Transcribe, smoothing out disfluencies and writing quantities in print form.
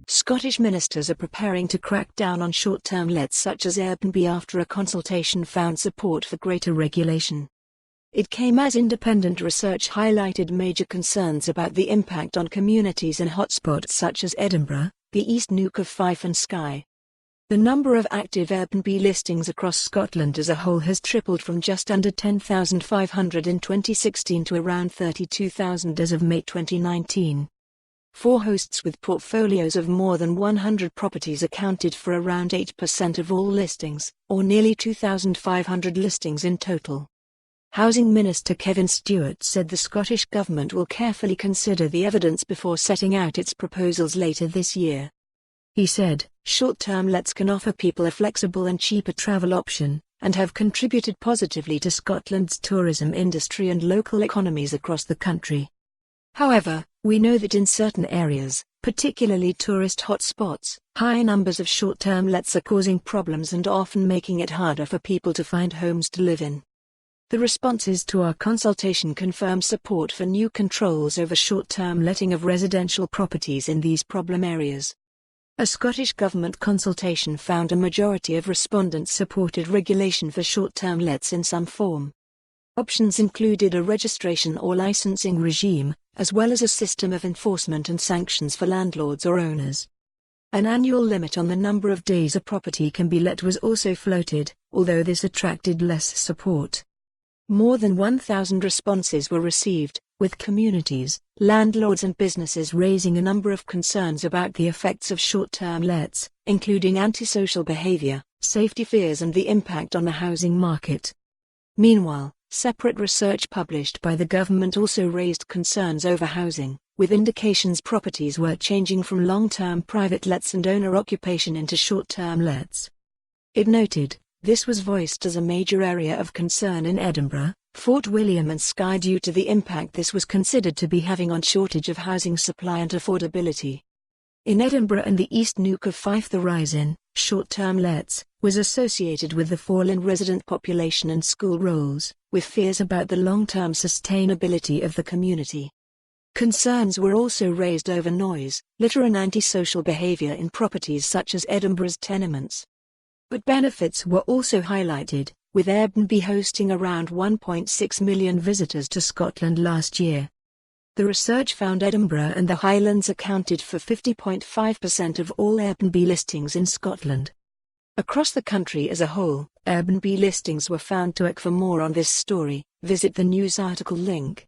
Scottish ministers are preparing to crack down on short-term lets such as Airbnb after a consultation found support for greater regulation. It came as independent research highlighted major concerns about the impact on communities in hotspots such as Edinburgh, the East Neuk of Fife and Skye. The number of active Airbnb listings across Scotland as a whole has tripled from just under 10,500 in 2016 to around 32,000 as of May 2019. Four hosts with portfolios of more than 100 properties accounted for around 8% of all listings, or nearly 2,500 listings in total. Housing Minister Kevin Stewart said the Scottish Government will carefully consider the evidence before setting out its proposals later this year. He said, "Short-term lets can offer people a flexible and cheaper travel option, and have contributed positively to Scotland's tourism industry and local economies across the country. However, we know that in certain areas, particularly tourist hotspots, high numbers of short-term lets are causing problems and often making it harder for people to find homes to live in." The responses to our consultation confirm support for new controls over short-term letting of residential properties in these problem areas. A Scottish Government consultation found a majority of respondents supported regulation for short-term lets in some form. Options included a registration or licensing regime, as well as a system of enforcement and sanctions for landlords or owners. An annual limit on the number of days a property can be let was also floated, although this attracted less support. More than 1,000 responses were received, with communities, landlords and businesses raising a number of concerns about the effects of short-term lets, including antisocial behavior, safety fears and the impact on the housing market. Meanwhile, separate research published by the government also raised concerns over housing, with indications properties were changing from long-term private lets and owner occupation into short-term lets. It noted, this was voiced as a major area of concern in Edinburgh, Fort William and Skye due to the impact this was considered to be having on shortage of housing supply and affordability. In Edinburgh and the East Neuk of Fife, the rise in short-term lets was associated with the fall in resident population and school rolls, with fears about the long-term sustainability of the community. Concerns were also raised over noise, litter and antisocial behaviour in properties such as Edinburgh's tenements. But benefits were also highlighted, with Airbnb hosting around 1.6 million visitors to Scotland last year. The research found Edinburgh and the Highlands accounted for 50.5% of all Airbnb listings in Scotland. Across the country as a whole, Airbnb listings were found to. For more on this story, visit the news article link.